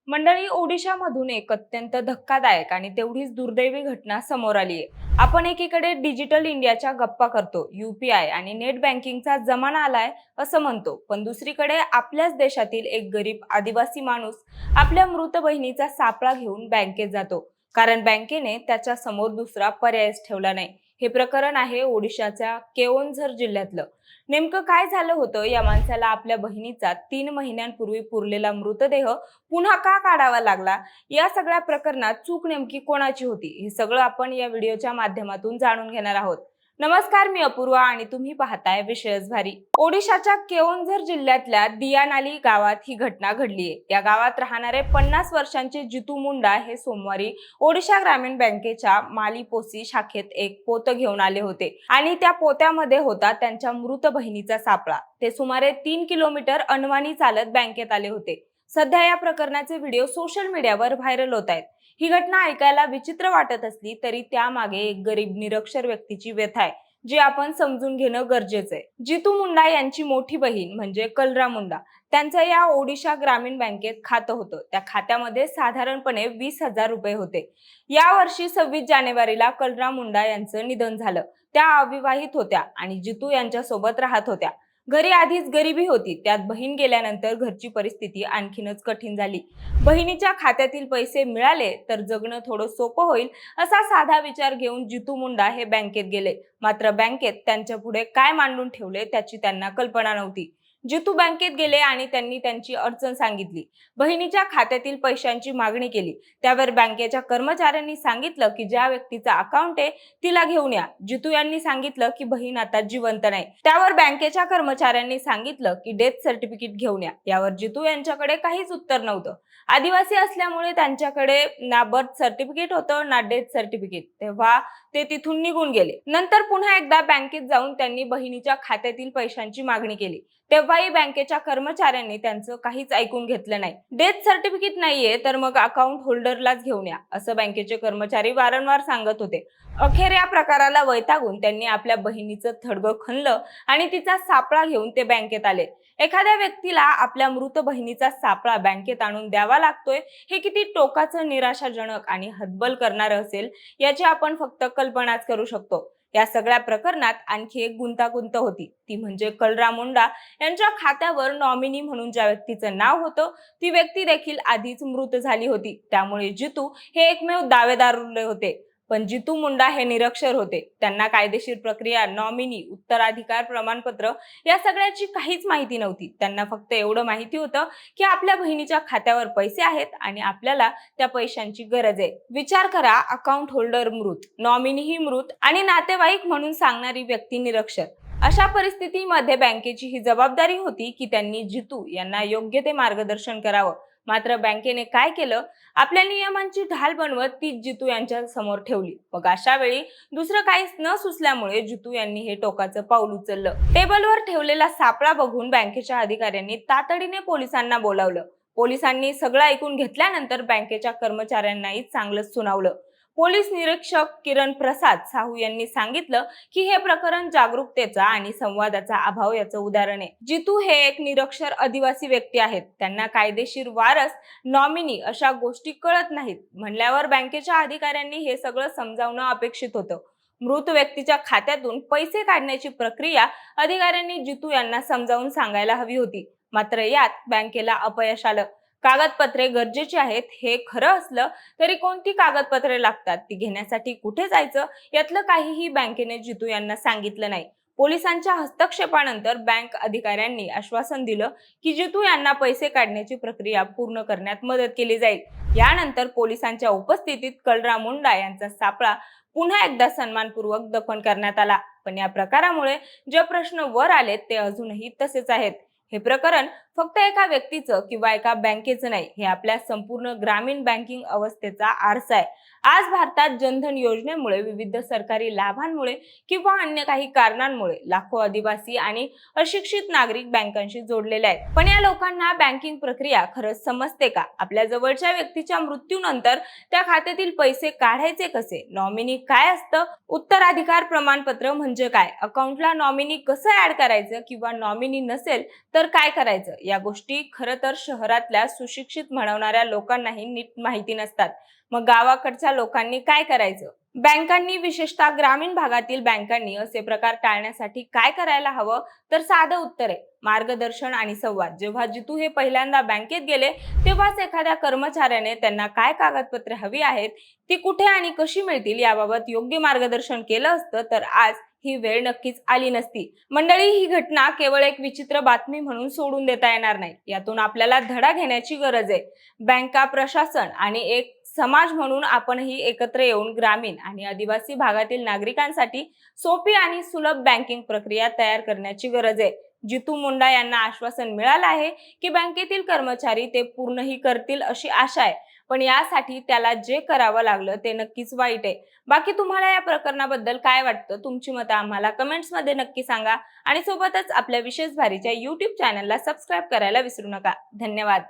मंडळी, ओडिशामधून एक अत्यंत धक्कादायक आणि तेवढीच दुर्दैवी घटना समोर आली आहे। आपण एकीकडे डिजिटल इंडियाच्या गप्पा करतो, यूपीआय आणि नेट बँकिंगचा जमाना आलाय असं म्हणतो, पण दुसरीकडे आपल्याच देशातील एक गरीब आदिवासी माणूस आपल्या मृत बहिणीचा सापळा घेऊन बँकेत जातो, कारण बँकेने त्याच्या समोर दुसरा पर्यायच ठेवला नाही। हे प्रकरण आहे ओडिशाच्या केओन्झर जिल्ह्यातलं। नेमकं काय झालं होतं? या माणसाला आपल्या बहिणीचा 3 महिन्यांपूर्वी पुरलेला मृतदेह पुन्हा का काढावा लागला? या सगळ्या प्रकरणात चूक नेमकी कोणाची होती? हे सगळं आपण या व्हिडिओच्या माध्यमातून जाणून घेणार आहोत। नमस्कार, मी अपूर्वा आणि तुम्ही पाहताय विषयच भारी। ओडिशाच्या केओन्झर जिल्ह्यातल्या दियानाली गावात ही घटना घडलीये। या गावात राहणारे 50 वर्षांचे जितू मुंडा हे सोमवारी ओडिशा ग्रामीण बँकेच्या मालीपोसी शाखेत एक पोतं घेऊन आले होते आणि त्या पोत्यामध्ये होता त्यांच्या मृत बहिणीचा सापळा। ते सुमारे 3 किलोमीटर अनवाणी चालत बँकेत आले होते। सध्या या प्रकरणाचे व्हिडिओ सोशल मीडियावर व्हायरल होत आहेत। ही घटना ऐकायला विचित्र वाटत असली तरी त्यामागे एक गरीब निरक्षर व्यक्तीची व्यथा आहे, जी आपण समजून घेणं गरजेचं आहे। जितू मुंडा यांची मोठी बहीण म्हणजे कलरा मुंडा, त्यांचं या ओडिशा ग्रामीण बँकेत खातं होतं। त्या खात्यामध्ये साधारणपणे 20,000 रुपये होते। या वर्षी 26 जानेवारीला कलरा मुंडा यांचं निधन झालं। त्या अविवाहित होत्या आणि जितू यांच्यासोबत राहत होत्या। घरी आधीच गरिबी होती, त्यात बहीण गेल्यानंतर घरची परिस्थिती आणखीनच कठीण झाली। बहिणीच्या खात्यातील पैसे मिळाले तर जगणं थोडं सोपं होईल असा साधा विचार घेऊन जितू मुंडा हे बँकेत गेले। मात्र बँकेत त्यांच्या पुढे काय मांडून ठेवले त्याची त्यांना कल्पना नव्हती। जितू बँकेत गेले आणि त्यांनी त्यांची अडचण सांगितली। बहिणीच्या खात्यातील पैशांची मागणी केली। त्यावर बँकेच्या कर्मचाऱ्यांनी सांगितलं की ज्या व्यक्तीचा अकाउंट आहे तिला घेऊन या। जितू यांनी सांगितलं की बहीण आता जिवंत नाही। त्यावर बँकेच्या कर्मचाऱ्यांनी सांगितलं की डेथ सर्टिफिकेट घेऊन या। यावर जितू यांच्याकडे काहीच उत्तर नव्हतं। आदिवासी असल्यामुळे त्यांच्याकडे ना बर्थ सर्टिफिकेट होतं ना डेथ सर्टिफिकेट। तेव्हा ते तिथून निघून गेले। नंतर पुन्हा एकदा बँकेत जाऊन त्यांनी बहिणीच्या खात्यातील पैशांची मागणी केली। तेव्हाही बँकेच्या कर्मचाऱ्यांनी त्यांचं काहीच ऐकून घेतलं नाही। डेथ सर्टिफिकेट नाहीये तर मग अकाउंट होल्डरलाच घेऊन या, असं बँकेचे कर्मचारी वारंवार सांगत होते। अखेर या प्रकाराला वैतागून त्यांनी आपल्या बहिणीचं थडगं खणलं आणि तिचा सापळा घेऊन ते बँकेत आले। एखाद्या व्यक्तीला आपल्या मृत बहिणीचा सापळा बँकेत आणून द्यावा लागतोय, हे किती टोकाचं, निराशाजनक आणि हतबल करणारं असेल याची आपण फक्त कल्पनाच करू शकतो। या सगळ्या प्रकरणात आणखी एक गुंतागुंत होती, ती म्हणजे कलरा मुंडा यांच्या खात्यावर नॉमिनी म्हणून ज्या व्यक्तीचं नाव होतं ती व्यक्ती देखील आधीच मृत झाली होती। त्यामुळे जितू हे एकमेव दावेदार उरले होते। पण जितू मुंडा हे निरक्षर होते। त्यांना कायदेशीर प्रक्रिया, नॉमिनी, उत्तराधिकार प्रमाणपत्र या सगळ्याची काहीच माहिती नव्हती। त्यांना फक्त एवढं माहिती होतं की आपल्या बहिणीच्या खात्यावर पैसे आहेत आणि आपल्याला त्या पैशांची गरज आहे। विचार करा, अकाउंट होल्डर मृत, नॉमिनीही मृत आणि नातेवाईक म्हणून सांगणारी व्यक्ती निरक्षर। अशा परिस्थितीमध्ये बँकेची ही जबाबदारी होती की त्यांनी जितू यांना योग्य ते मार्गदर्शन करावं। मात्र बँकेने काय केलं? आपल्या नियमांची ढाल बनवत तीच जितू यांच्या समोर ठेवली। मग अशा वेळी दुसरं काहीच न सुचल्यामुळे जितू यांनी हे टोकाचं पाऊल उचललं। टेबलवर ठेवलेला सापळा बघून बँकेच्या अधिकाऱ्यांनी तातडीने पोलिसांना बोलावलं। पोलिसांनी सगळं ऐकून घेतल्यानंतर बँकेच्या कर्मचाऱ्यांनाही चांगलंच सुनावलं। पोलीस निरीक्षक किरण प्रसाद साहू यांनी सांगितलं की हे प्रकरण जागरूकतेचा आणि संवादाचा अभाव याचं उदाहरण आहे। जितू हे एक निरक्षर आदिवासी व्यक्ती आहेत। त्यांना कायदेशीर वारस, नॉमिनी अशा गोष्टी कळत नाहीत। म्हणल्यावर बँकेच्या अधिकाऱ्यांनी हे सगळं समजावणं अपेक्षित होतं। मृत व्यक्तीच्या खात्यातून पैसे काढण्याची प्रक्रिया अधिकाऱ्यांनी जितू यांना समजावून सांगायला हवी होती। मात्र यात बँकेला अपयश आलं। कागदपत्रे गरजेची आहेत हे खरं असलं तरी कोणती कागदपत्रे लागतात, ती घेण्यासाठी कुठे जायचं, यातलं काहीही बँकेने जितू यांना सांगितलं नाही। पोलिसांच्या हस्तक्षेपानंतर बँक अधिकाऱ्यांनी आश्वासन दिलं की जितू यांना पैसे काढण्याची प्रक्रिया पूर्ण करण्यात मदत केली जाईल। यानंतर पोलिसांच्या उपस्थितीत कलरा मुंडा यांचा सापळा पुन्हा एकदा सन्मानपूर्वक दफन करण्यात आला। पण या प्रकारामुळे जे प्रश्न वर आलेत ते अजूनही तसेच आहेत। हे प्रकरण फक्त एका व्यक्तीचं किंवा एका बँकेचं नाही, हे आपल्या संपूर्ण ग्रामीण बँकिंग अवस्थेचा आरसा आहे। आज भारतात जनधन योजनेमुळे, विविध सरकारी लाभांमुळे किंवा अन्य काही कारणांमुळे लाखो आदिवासी आणि अशिक्षित नागरिक बँकांशी जोडलेले आहेत। पण या लोकांना बँकिंग प्रक्रिया खरंच समजते का? आपल्या जवळच्या व्यक्तीच्या मृत्यूनंतर त्या खात्यातील पैसे काढायचे कसे? नॉमिनी काय असतं? उत्तराधिकार प्रमाणपत्र म्हणजे काय? अकाउंटला नॉमिनी कसं ऍड करायचं किंवा नॉमिनी नसेल तर काय करायचं? या गोष्टी खरं तर शहरातल्या सुशिक्षित म्हणवणाऱ्या लोकांनाही नीट माहिती नसतात. मग गावाकडच्या लोकांनी काय करायचं? बँकांनी, विशेषतः ग्रामीण भागातील बँकांनी असे प्रकार टाळण्यासाठी काय करायला हवं? तर साधं उत्तर आहे मार्गदर्शन आणि संवाद. जेव्हा जितू हे पहिल्यांदा बँकेत गेले तेव्हाच एखाद्या कर्मचाऱ्याने त्यांना काय कागदपत्रे हवी आहेत, ती कुठे आणि कशी मिळतील याबाबत योग्य मार्गदर्शन केलं असतं तर आज ही वेळ नक्कीच आली नसती. मंडळी, ही घटना केवळ एक विचित्र बातमी म्हणून सोडून देता येणार नाही. यातून आपल्याला धडा घेण्याची गरज आहे. बँका, प्रशासन आणि एक समाज म्हणून आपणही एकत्र येऊन ग्रामीण आणि आदिवासी भागातील नागरिकांसाठी सोपी आणि सुलभ बँकिंग प्रक्रिया तयार करण्याची गरज आहे. जितू मुंडा यांना आश्वासन मिळालं आहे की बँकेतील कर्मचारी ते पूर्णही करतील अशी आशा आहे. पण यासाठी त्याला जे करावं लागलं ते नक्कीच वाईट आहे. बाकी तुम्हाला या प्रकरणाबद्दल काय वाटतं? तुमची मतं आम्हाला कमेंट्समध्ये नक्की सांगा आणि सोबतच आपल्या विशेष भारीच्या YouTube चॅनलला सबस्क्राईब करायला विसरू नका. धन्यवाद.